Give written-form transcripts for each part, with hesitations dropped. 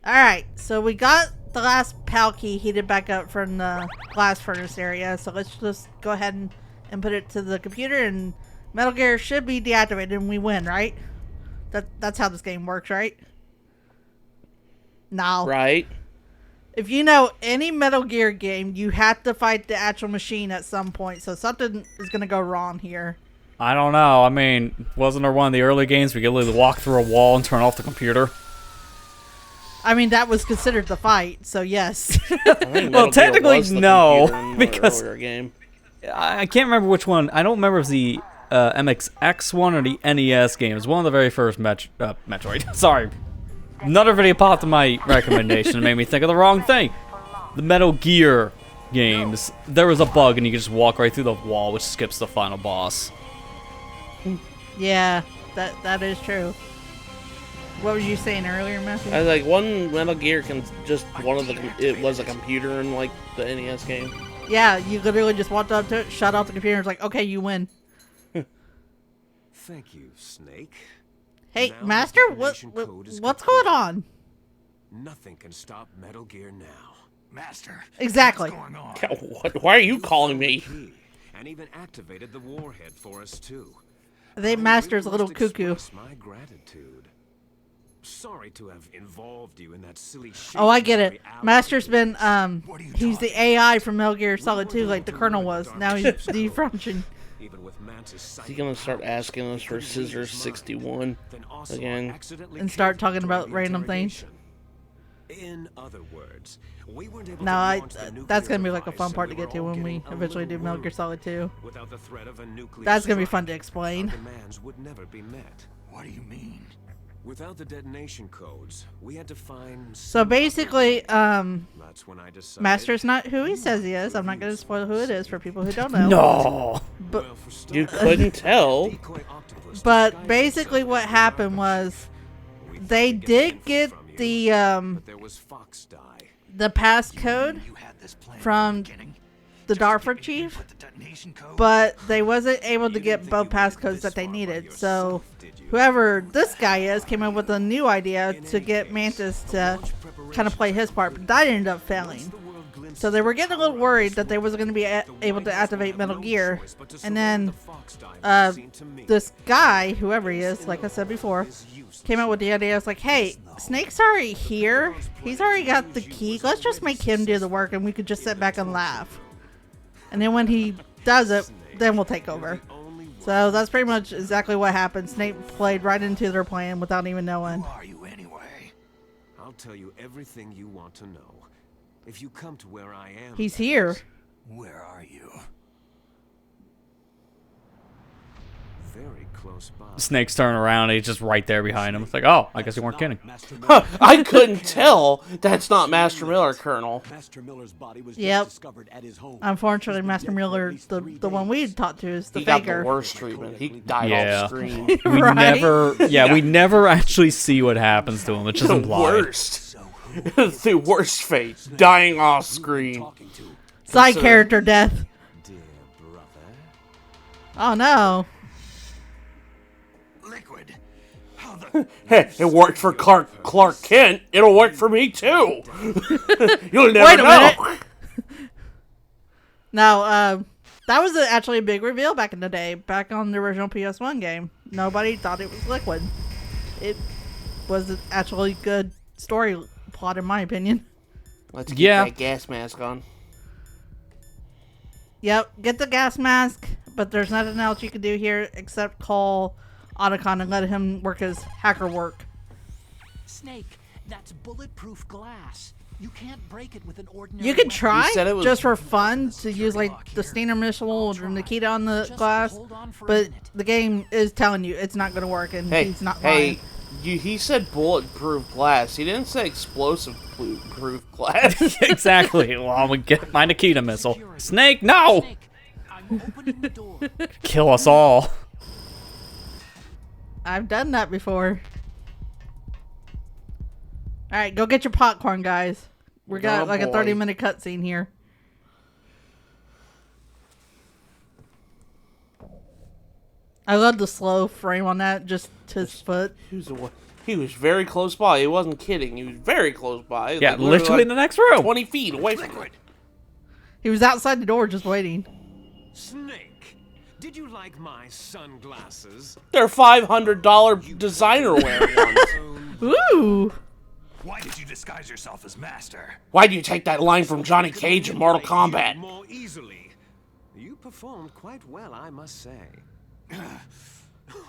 Alright, so we got the last PAL key heated back up from the glass furnace area, so let's just go ahead and input it to the computer, and Metal Gear should be deactivated and we win, right? That's how this game works, right? No. Right. If you know any Metal Gear game, you have to fight the actual machine at some point, so something is going to go wrong here. I don't know. I mean, wasn't there one of the early games where you could literally walk through a wall and turn off the computer? I mean, that was considered the fight, so yes. Well, technically, no, because game. I can't remember which one. I don't remember if it was the MXX one or the NES game. It was one of the very first Metroid. Sorry. Another video popped in my recommendation and made me think of the wrong thing. The Metal Gear games, there was a bug and you could just walk right through the wall, which skips the final boss. Yeah, that is true. What were you saying earlier, Matthew? I was like, one Metal Gear can just it was a computer in like the NES game. Yeah, you literally just walked up to it, shut off the computer, and it's like, okay, you win. Thank you, Snake. Hey, Now Master, the detonation code is what's complete. going on? Nothing can stop Metal Gear now. Master. Exactly. What's going on? Why are you calling me? Key, and even activated the warhead for us too. I think Master's a little cuckoo. My gratitude. Sorry to have involved you in that silly shit. Oh, I get it. reality. Master's been, What are you he's the talking AI from Metal Gear Solid 2, like the Colonel was. Now he's defunctioned. Even with Mantis' Is he gonna start asking us for Scissors 61 again? And start talking about random things? In other words, we weren't able No, to launch the that's gonna be nuclear like a fun device, part to and we get to were all when we getting a eventually do little Metal Gear worried. Solid 2. Without the threat of a nuclear That's gonna be strike, fun to explain. our demands would never be met. What do you mean? Without the detonation codes, we had to find. So basically, That's when I decided. Master's not who he says he is. I'm not gonna spoil who it is for people who don't know. No. But, Well, for You starters, couldn't tell. decoy octopus but disguised basically himself what as happened a was We they thought to did info get from you, the but there was Fox die. passcode You had this plan from the beginning, the just to Darfur get you to chief, put the detonation code? but they wasn't able to You get didn't both think you would get passcodes this that they far by needed. So yourself, did you? whoever this guy is came up with a new idea In to any get case, Mantis the to launch kind of play his part, but that ended up failing. So they were getting a little worried that they wasn't going to be able to activate Metal Gear. And then this guy, whoever he is, like I said before, came out with the idea. It's like, hey, Snake's already here. He's already got the key. Let's just make him do the work and we could just sit back and laugh. And then when he does it, then we'll take over. So that's pretty much exactly what happened. Snake played right into their plan without even knowing. Who are you anyway? I'll tell you everything you want to know. If you come to where I am, He's here. Where are you? very close by. Snake's turning around and he's just right there behind him. It's like, oh, I guess you weren't kidding. I couldn't tell. That's not Master Miller, Colonel. Master Miller's body was Yep. just discovered at his home. Unfortunately, Master Miller, the one we talked to, is the He got the faker. worst treatment. He died Yeah. off screen. We Right? we never actually see what happens to him. It's just The implied. worst. So who The worst fate. Dying off screen. talking to? Side character death. Dear brother. Oh no. Liquid. How the... Hey, it worked for Clark Kent. It'll work for me too. You'll never Wait a know. minute. Now, that was actually a big reveal back in the day, back on the original PS1 game. Nobody thought it was Liquid. It was actually good story plot, in my opinion. Let's get Yeah. that gas mask on. Yep, get the gas mask, but there's nothing else you can do here except call Otacon and let him work his hacker work. Snake, that's bulletproof glass. You can't break it with an ordinary You can weapon. try, You said it was- just for fun, to use like the standard missile or Nikita on the Just glass, hold on for a but minute. the game is telling you it's not going to work, and Hey, he's not lying. he said bulletproof glass. He didn't say explosive proof glass. Exactly. Well, I'm gonna get my Nikita missile. Snake, no! Snake, I'm opening the door. Kill us all. I've done that before. Alright, go get your popcorn, guys. We got Oh, like a boy. 30-minute cutscene here. I love the slow frame on that, just his foot. Who's the one? He was very close by. He wasn't kidding. He was very close by. Yeah, Like, literally in the next room. 20 feet away from it. He was outside the door just waiting. Snake, did you like my sunglasses? They're $500 designer wear ones. Ooh. Why did you disguise yourself as master? Why do you take that line from Johnny Cage in Mortal Kombat? More easily. You performed quite well, I must say.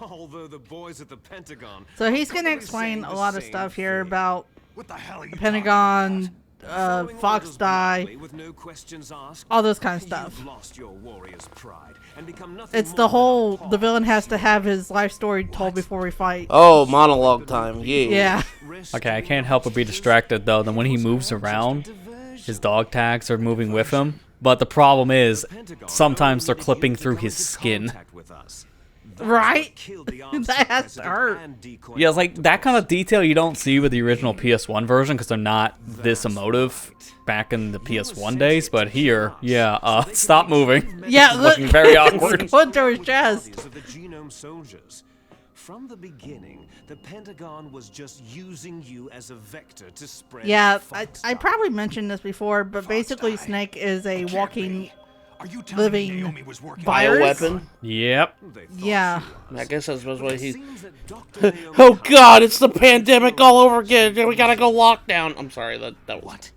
Although the boys at the Pentagon. So he's going to probably explain saying a the lot of same stuff here thing. about What the hell are you the Pentagon, Following Fox orders die, blindly with no questions asked, all those kind of stuff. you've lost your warrior's pride and become nothing It's more the than a whole, pawn. the villain has to have his life story told before we fight. Oh, monologue time. Yeah. Yeah. Okay, I can't help but be distracted though. Then when he moves around, his dog tags are moving with him. But the problem is, sometimes they're clipping through his skin. Right? That has to hurt. Yeah, it's like that kind of detail you don't see with the original PS1 version because they're not this emotive back in the PS1 days. But here, yeah, stop moving. Yeah, look. Looking very awkward. Put through his chest. Of the genome soldiers. From the beginning, the Pentagon was just using you as a vector to spread. Yeah, I fox probably mentioned this before, but basically Snake is a walking Are you telling me living Naomi was working virus. Bioweapon. Yep. Yeah. I guess that's what he. Seems that Dr. Naomi Oh God! It's the pandemic all over again. We gotta go lockdown. I'm sorry. That was.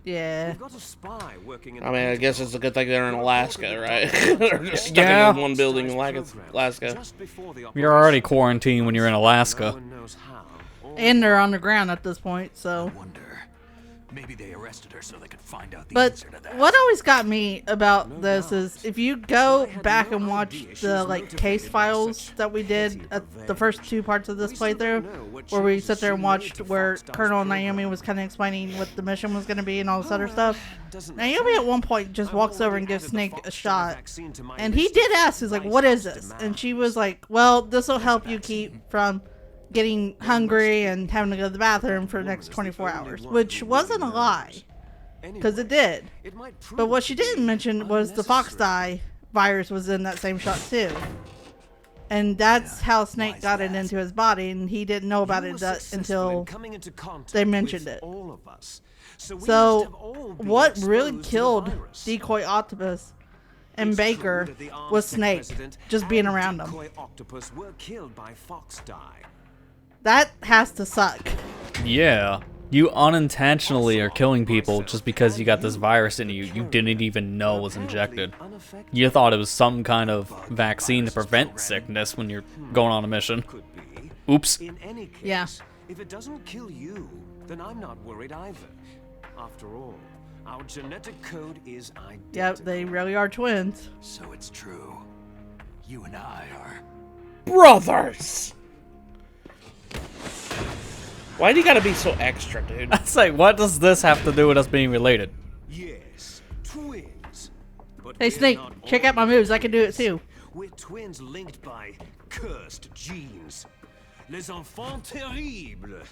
Yeah. We've got a spy working in I mean, I guess it's a good thing they're in Alaska, right? They're just stuck Yeah. in one building in Alaska. just before the You're already quarantined when you're in No Alaska. one knows how. or And they're on the ground at this point, so. Wonder. Maybe they arrested her so they could find out the But answer to that. what always got me about this is if you go back and watch the like case files that we did at the first two parts of this playthrough, where we sit there and watched where Colonel Naomi was kind of explaining what the mission was going to be and all this other stuff. Naomi at one point just walks over and gives Snake a shot, and he did ask, he's like, "What is this?" And she was like, "Well, this will help you keep from getting hungry and having to go to the bathroom for the next 24 hours," which wasn't a lie, because it did. But what she didn't mention was the Fox die virus was in that same shot too. And that's how Snake got it into his body, and he didn't know about it until they mentioned it. So what really killed Decoy Octopus and Baker was Snake just being around them. That has to suck. Yeah. You unintentionally are killing people just because you got this virus in you didn't even know was injected. You thought it was some kind of vaccine to prevent sickness when you're going on a mission. Oops. In any case, Yeah. if it doesn't kill you, then I'm not worried either. After all, our genetic code is identical. Yep, they really are twins. So it's true. You and I are. Brothers. Why do you gotta be so extra, dude? It's like, what does this have to do with us being related? Yes, twins. But Hey we're Snake, not check out my all moves. I can do it too. We're twins linked by cursed genes. Les enfants terribles.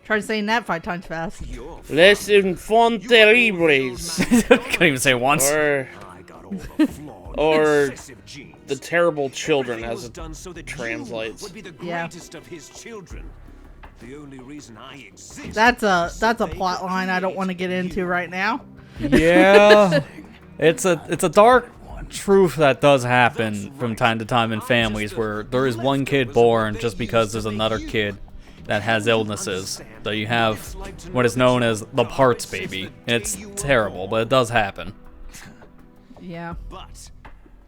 Try saying that 5 times fast. You're Les enfants terribles. Couldn't even say it once. Or I got all the flawed, Or excessive genes. the terrible children, Everything as was it done so that translates. you would be the Yeah. greatest of his children. The only reason I exist. That's a plot line I don't want to get into right now. Yeah. It's a dark truth that does happen from time to time in families where there is one kid born just because there's another kid that has illnesses. So you have what is known as the parts baby. It's terrible, but it does happen. Yeah. But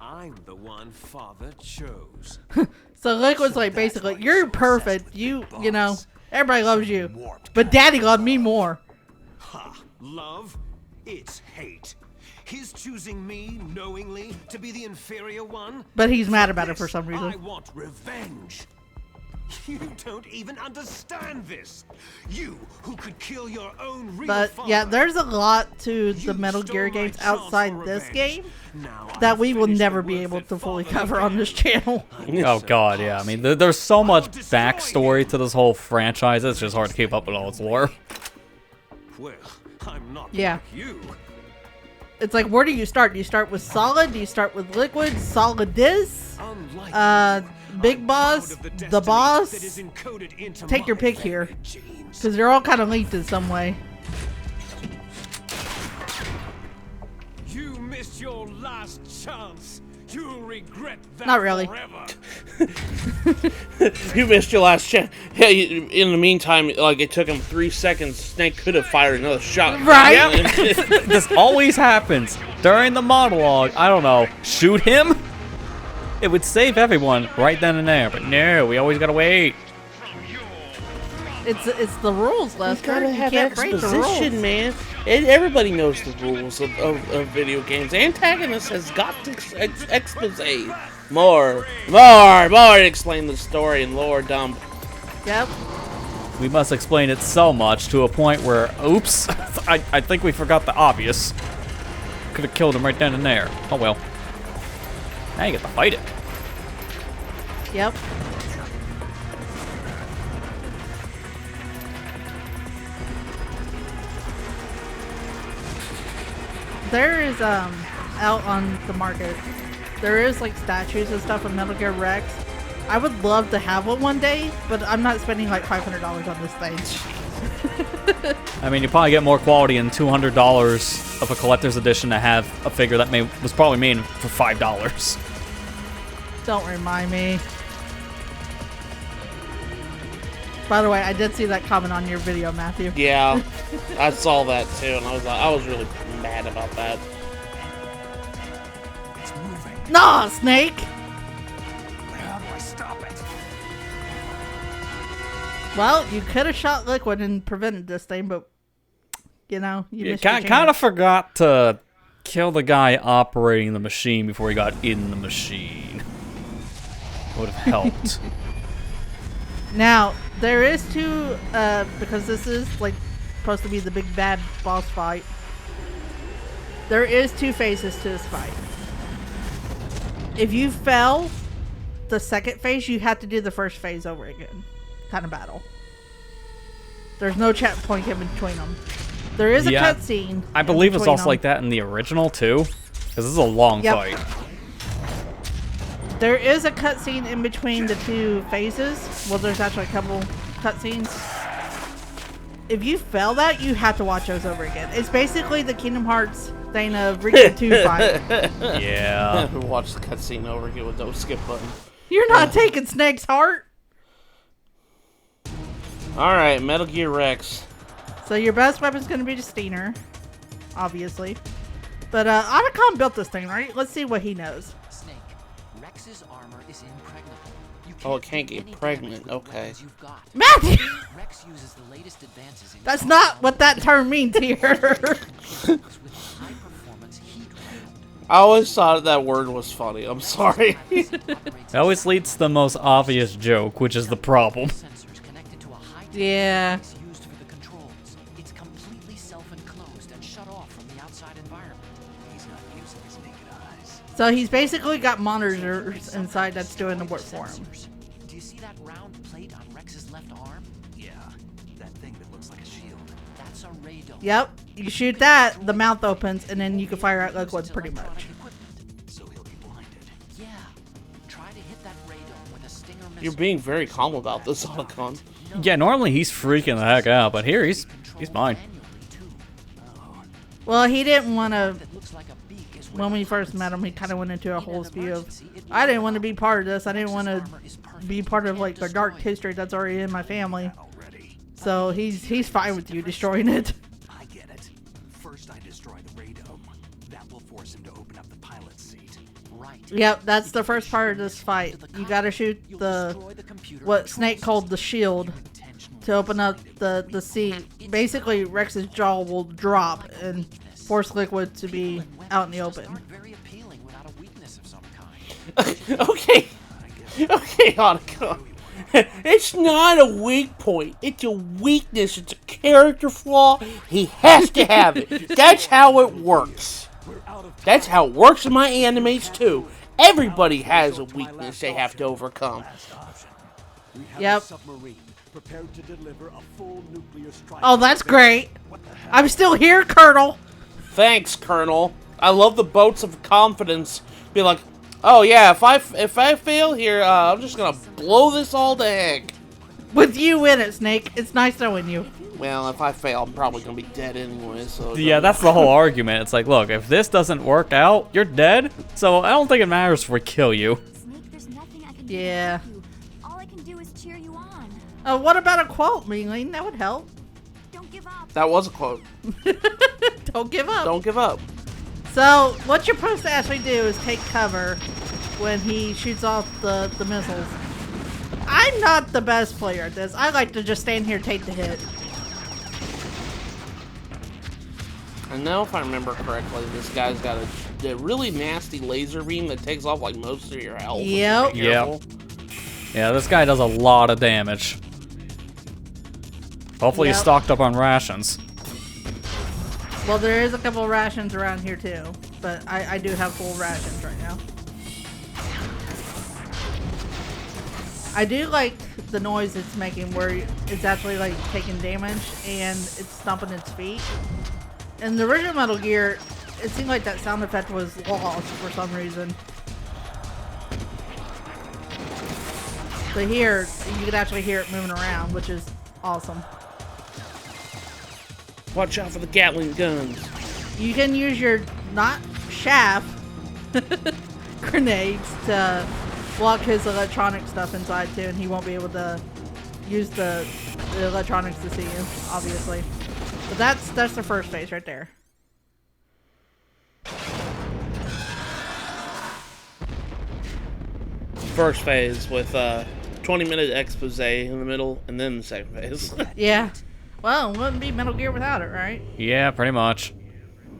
I'm the one father chose. So Liquid's like basically, you're perfect. You know, everybody loves you, but Daddy loved me more. Ha! Love? It's hate. His choosing me knowingly to be the inferior one. But he's mad about it for some I reason. want revenge. You don't even understand this. You who could kill your own real But father. yeah, there's a lot to the You Metal stole Gear my games chance outside for this revenge. game Now that I've we will finished never the be work able that to fully father cover on this channel. Oh god, yeah. I mean, there's so much backstory to this whole franchise. It's just hard to keep up with all its lore. Well, I'm not Yeah. like you. It's like, where do you start? Do you start with Solid? Do you start with Liquid? Solidus? Unlike Big Boss, the Boss, take your pick here. Because they're all kind of linked in some way. You missed your last chance. You'll regret that. Not really. Forever. You missed your last chance. Hey, in the meantime, like it took him 3 seconds. Snake could have fired another shot. Right? This always happens during the monologue. I don't know. Shoot him? It would save everyone right then and there. But no, we always gotta wait. It's the rules, Lester. Gotta You have can't break the rules. exposition, man. Everybody knows the rules of video games. Antagonist has got to expose. More to explain the story and lore dump. Yep. We must explain it so much to a point where, oops, I think we forgot the obvious. Could have killed him right then and there. Oh well. Now you get to fight it. Yep. There is out on the market, there is like statues and stuff of Metal Gear Rex. I would love to have one day, but I'm not spending like $500 on this thing. I mean, you probably get more quality than $200 of a collector's edition to have a figure that was probably made for $5. Don't remind me. By the way, I did see that comment on your video, Matthew. Yeah, I saw that too, and I was really mad about that. It's moving. Nah, Snake! But how do I stop it? Well, you could have shot Liquid and prevented this thing, but you know, you missed your kind of chance. forgot to kill the guy operating the machine before he got in the machine. Would have helped. Now, there is two, because this is like supposed to be the big bad boss fight. There is 2 phases to this fight. If you fell the second phase, you have to do the first phase over again. Kind of battle. There's no checkpoint in between them. There is a Yeah, cutscene. I believe it's also them. like that in the original too, because this is a long Yep. fight. There is a cutscene in between the 2 phases. Well, there's actually a couple cutscenes. If you fail that, you have to watch those over again. It's basically the Kingdom Hearts thing of Rico 2 fight. Yeah. Watch the cutscene over again with no skip button. You're not taking Snake's heart. Alright, Metal Gear Rex. So your best weapon's going to be the Steiner, obviously. But Otacon built this thing, right? Let's see what he knows. Snake, Rex's armor is impregnable. You Oh, it can't do get any pregnant. damage with the Okay. weapons you've got. Matthew! Rex uses the latest advances in That's not what that term means here. with a high-performance heat round. I always thought that word was funny. I'm sorry. It always leads to the most obvious joke, which is the problem. Sensors connected to a high-tech Yeah. device used for the controls. It's completely self-enclosed and shut off from the outside environment. He's not using his naked eyes. So he's basically got monitors inside that's doing the work for him. Do you see that round plate on Rex's left arm? Yeah, that thing that looks like a shield. That's a radome. Yep. You shoot that, the mouth opens, and then you can fire out Liquid pretty much. So he'll be blinded. Yeah. Try to hit that radome with a Stinger missile. You're being very calm about this, Otacon. Yeah, normally he's freaking the heck out, but here he's fine. Well, he didn't want to... That looks like a beak is where When we the first heart met is. him, he kind of went into a In whole an spew of, emergency, it I didn't will want to be fire. part of this. I didn't Rex's want to armor is perfect. be You part of can't like the dark destroy it. history that's already in my family. Already. So he's fine with you destroying it. I get it. First I destroy the radome. That will force him to open up the pilot's seat. Right. Yep, that's the first part of this fight. You gotta shoot You'll the destroy the computer what control Snake called the system. shield Intentionally. to open up the seat. Basically, Rex's jaw will drop and force Liquid to be out in the open. Aren't very appealing without a weakness of some kind. Okay. Okay, Otacon. It's not a weak point. It's a weakness. It's a character flaw. He has to have it. That's how it works. That's how it works in my animes, too. Everybody has a weakness they have to overcome. Yep. Submarine prepared to deliver a full nuclear strike. Oh, that's great. I'm still here, Colonel. Thanks, Colonel. I love the boats of confidence. Be like, Oh yeah, if I fail here, I'm just gonna blow this all to heck. With you in it, Snake. It's nice knowing you. Well, if I fail, I'm probably gonna be dead anyway. So Yeah, that's the whole argument. It's like, look, if this doesn't work out, you're dead. So I don't think it matters if we kill you. Snake, there's nothing I can do Yeah. to help you. All I can do is cheer you on. What about a quote, Mingling? That would help. Don't give up. That was a quote. Don't give up. Don't give up. So, what you're supposed to actually do is take cover when he shoots off the missiles. I'm not the best player at this. I like to just stand here and take the hit. And now, if I remember correctly, this guy's got a really nasty laser beam that takes off like most of your health. Yep. Yep. Yeah, this guy does a lot of damage. Hopefully he's Yep. stocked up on rations. Well, there is a couple of rations around here too, but I do have full rations right now. I do like the noise it's making where it's actually like taking damage and it's stomping its feet. In the original Metal Gear, it seemed like that sound effect was lost for some reason. But here, you can actually hear it moving around, which is awesome. Watch out for the Gatling guns. You can use your not shaft grenades to block his electronic stuff inside too, and he won't be able to use the electronics to see you, obviously. But that's the first phase right there. First phase with 20-minute expose in the middle, and then the second phase. Yeah. Well, it wouldn't be Metal Gear without it, right? Yeah, pretty much.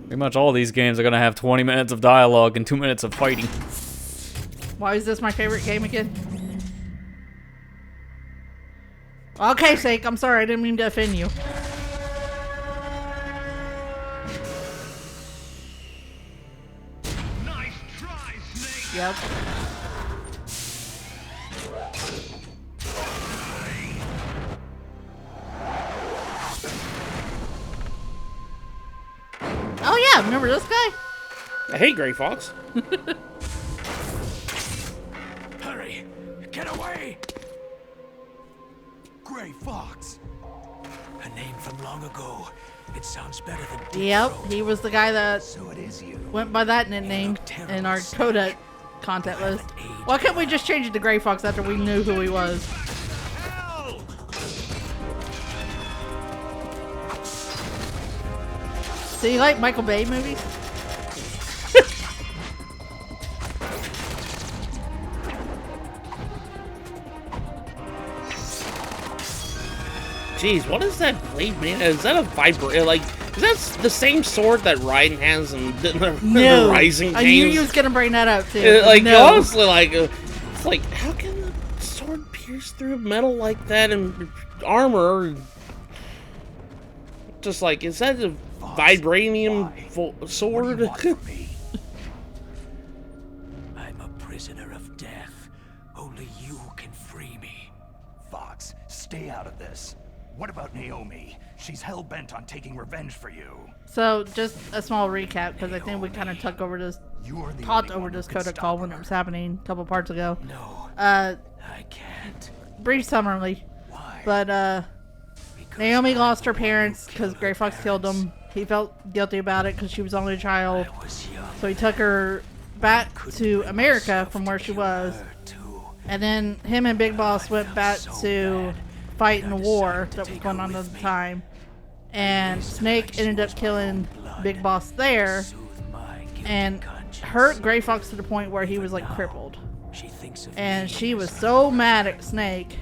Pretty much all these games are gonna have 20 minutes of dialogue and 2 minutes of fighting. Why is this my favorite game again? Okay, Sake, I'm sorry, I didn't mean to offend you. Nice try, Snake. Yep. Oh yeah, remember this guy? I hate Gray Fox. Hurry! Get away! Gray Fox. A name from long ago. It sounds better than Deep Yep, Throat. he was the guy that So it is you. went by that nickname in our Coda content list. Why can't we just change it to Gray Fox after we knew who he was? So you like Michael Bay movies? Jeez, what is that blade made? Is that a vibrator? Like, is that the same sword that Raiden has in the Rising I knew games? you was gonna bring that up too. Like, no. honestly, like, it's like, how can the sword pierce through metal like that and armor? Just like, is that a vibranium sword? What do you want from me? I'm a prisoner of death. Only you can free me. Fox, stay out of this. What about Naomi? She's hell-bent on taking revenge for you. So just a small recap because I think we kind of talked over this Coda call when it was happening a couple parts ago. No, Uh, I can't. brief summary. Why? But Because Naomi I lost her will parents kill because her Gray Fox killed parents. them. He felt guilty about it because she was only a child. I was young. So he took her back to America from where she was. Her too. And then him and Big Boss went back to fight in the war that was going on at the time. And Snake ended up killing Big Boss there Soothe my guilty and conscience. hurt Gray Fox to the point where he was like crippled. She thinks of And me she as was her so mad at Snake.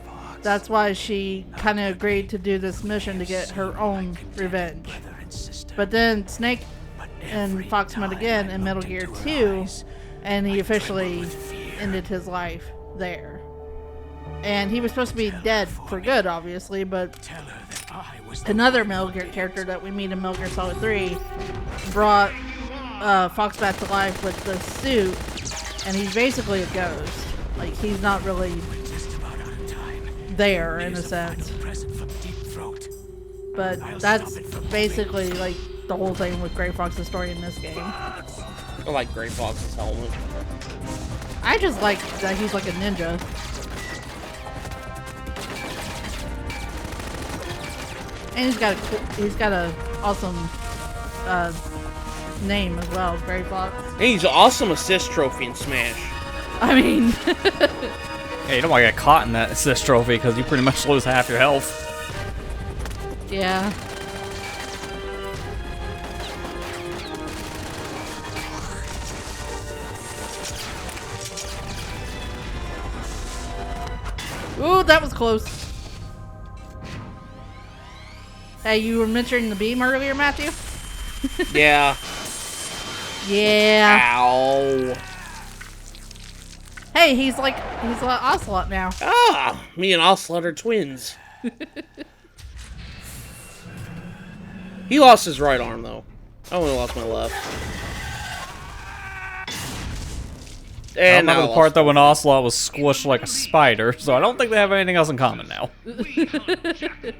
Fox. That's why she kind of agreed to do this mission to get her own revenge. Brother and sister. But then Snake But and every Fox met time again I in Metal looked Gear into her 2, eyes, and he I officially trembled with fear. ended his life there. And he was supposed to be dead for good, obviously, but Tell her that I was the another Metal Gear character that we meet in Metal Gear Solid 3 brought Fox back to life with the suit, and he's basically a ghost. Like, he's not really just about out of time. there in a Here's final sense. present from Deep Throat. But that's basically like the whole thing with Gray Fox's story in this game. I like Gray Fox's helmet. I just like that he's like a ninja. And he's got a awesome name as well, Gray Fox. And he's an awesome assist trophy in Smash. I mean, Yeah, you don't want to get caught in that assist trophy because you pretty much lose half your health. yeah. Ooh, that was close. Hey, you were mentioning the beam earlier, Matthew? Yeah. Yeah. Ow. Hey, he's like Ocelot now. Ah, me and Ocelot are twins. He lost his right arm, though. I only lost my left. I And now remember I the part lost- though when Ocelot was squished like a spider, so I don't think they have anything else in common now. We hunt jackals.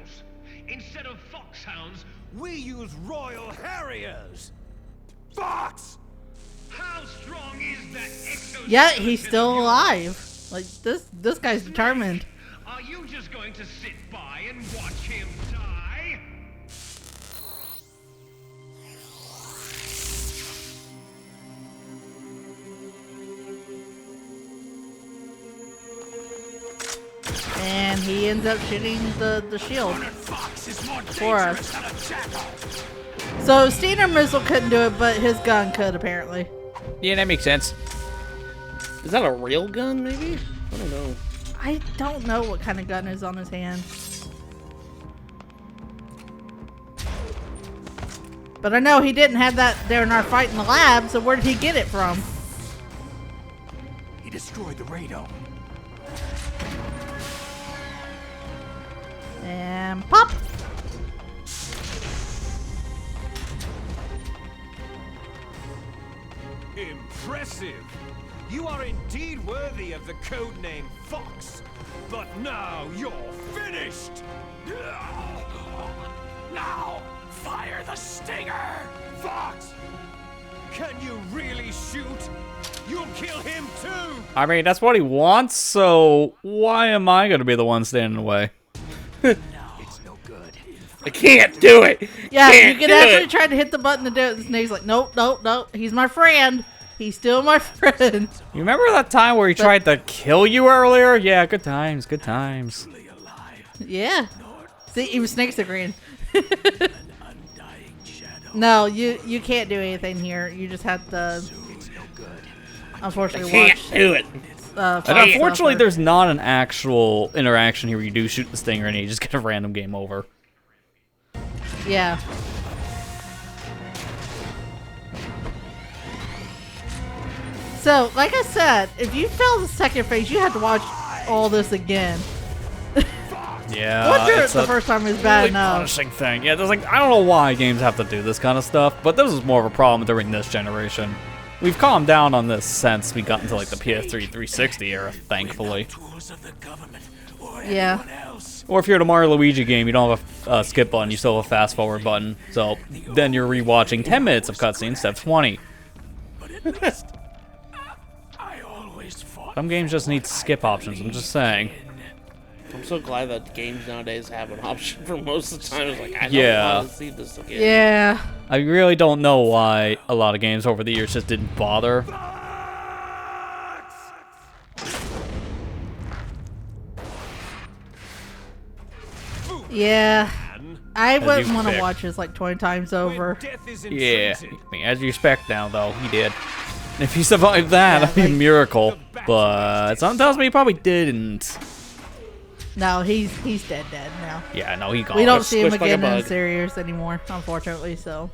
Instead of foxhounds, we use royal harriers. Fox! How strong is that exoskeleton? Yeah, he's still alive. Like this guy's determined. Are you just going to sit by and watch him die? And he ends up shooting the shield Fox is more for dangerous us. than a jackal. So Steiner Missile couldn't do it, but his gun could apparently. Yeah, that makes sense. Is that a real gun, maybe? I don't know. I don't know what kind of gun is on his hand. But I know he didn't have that there in our fight in the lab, so where did he get it from? He destroyed the radome. And pop! Impressive. You are indeed worthy of the codename Fox. But now you're finished. Now, fire the stinger! Fox! Can you really shoot? You'll kill him too! I mean, that's what he wants, so why am I going to be the one standing in the way? It's no good. I can't do it! Yeah, Can't you do can actually it. try to hit the button to do it. The snake's like, nope, nope, nope. He's my friend. He's still my friend. You remember that time where he tried to kill you earlier? Yeah, good times, good times. Yeah. See, even Snake's agreeing. Undying shadow. No, you can't do anything here. You just have to, It's no good. unfortunately, Can't watch. do it. And Fox unfortunately, suffer. there's not an actual interaction here where you do shoot the stinger and you just get a random game over. Yeah. So, like I said, if you fail the second phase, you have to watch all this again. Yeah, Wonder if it's the a first time is bad really enough. punishing thing. Yeah, there's like I don't know why games have to do this kind of stuff, but this is more of a problem during this generation. We've calmed down on this since we got into like the PS3 360 era, thankfully. Tools of the government or Yeah. anyone else. Or if you're at a Mario Luigi game, you don't have a skip button, you still have a fast forward button. So then you're rewatching 10 minutes of cutscenes instead of 20. But at least I always fought. Some games just need skip options, I'm just saying. I'm so glad that games nowadays have an option for most of the time. It's like, I don't Yeah. want to see this again. Yeah. I really don't know why a lot of games over the years just didn't bother. Yeah. I wouldn't you want to pick. watch this like 20 times over. Death is Yeah, intrinsic. I mean, as you expect now, though, he did. And if he survived that, Yeah, that'd be a like- miracle. But something tells me he probably didn't. No, he's dead now. Yeah, no, he gone. We don't got see him squished like a again in the bug. series anymore, unfortunately. So,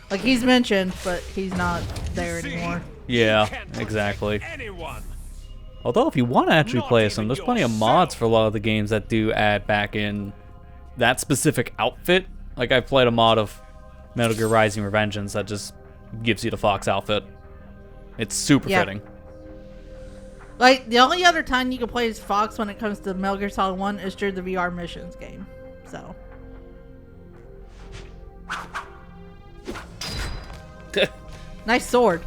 like he's mentioned, but he's not there anymore. Yeah, Can't protect exactly. Anyone. Although, if you want to actually Not play even some, there's plenty of mods for a lot of the games that do add back in that specific outfit. Like, I've played a mod of Metal Gear Rising: Revengeance that just gives you the Fox outfit. It's super Yeah. fitting. Like the only other time you can play as Fox when it comes to Metal Gear Solid 1 is through the VR missions game. So, nice sword.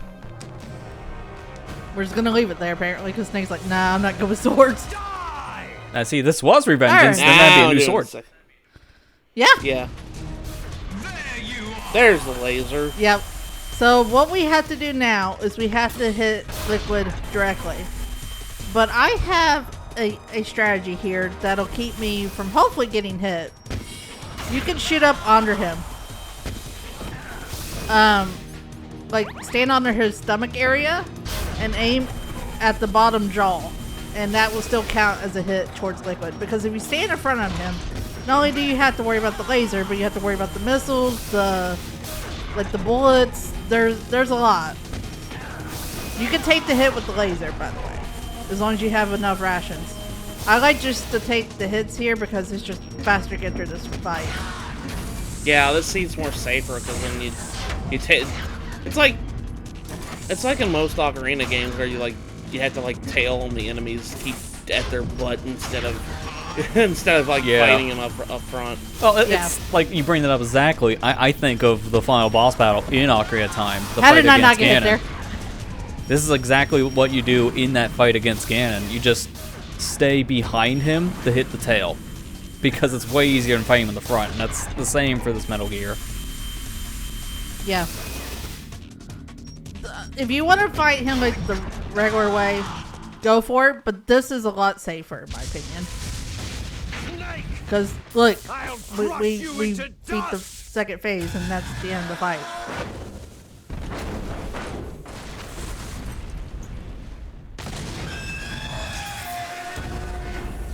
We're just gonna leave it there apparently because Snake's like, nah, I'm not good with swords. Now, see, this was Revengeance, Alright. then that'd be a new dude, sword. it's like- Yeah. Yeah. There's the laser. Yep. So what we have to do now is we have to hit Liquid directly. But I have a strategy here that'll keep me from hopefully getting hit. You can shoot up under him. Like stand under his stomach area and aim at the bottom jaw. And that will still count as a hit towards Liquid. Because if you stand in front of him, not only do you have to worry about the laser, but you have to worry about the missiles, the bullets. There's a lot. You can take the hit with the laser, by the way, as long as you have enough rations. I like just to take the hits here because it's just faster to get through this fight. Yeah, this seems more safer because then you take. It's like in most Ocarina games where you have to tail the enemies, keep at their butt instead of fighting them up front. Well, it's like you bring that up exactly. I think of the final boss battle in Ocarina of Time. The How fight did I not against get hit Ganon. there? This is exactly what you do in that fight against Ganon. You just stay behind him to hit the tail. Because it's way easier than fighting him in the front. And that's the same for this Metal Gear. Yeah. If you want to fight him like the regular way, go for it. But this is a lot safer, in my opinion. Because, look, we beat the second phase, and that's the end of the fight.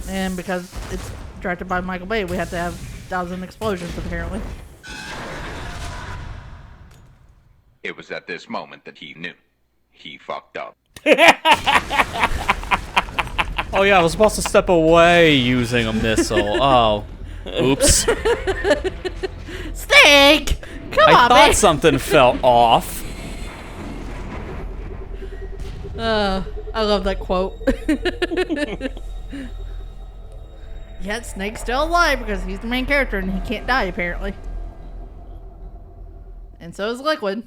And because it's directed by Michael Bay, we have to have 1,000 explosions, apparently. It was at this moment that he knew. He fucked up. Oh yeah, I was supposed to step away using a missile. Oh. Oops. Snake! Come I on, thought man! something fell off. I love that quote. Yet Snake's still alive because he's the main character and he can't die, apparently. And so is Liquid.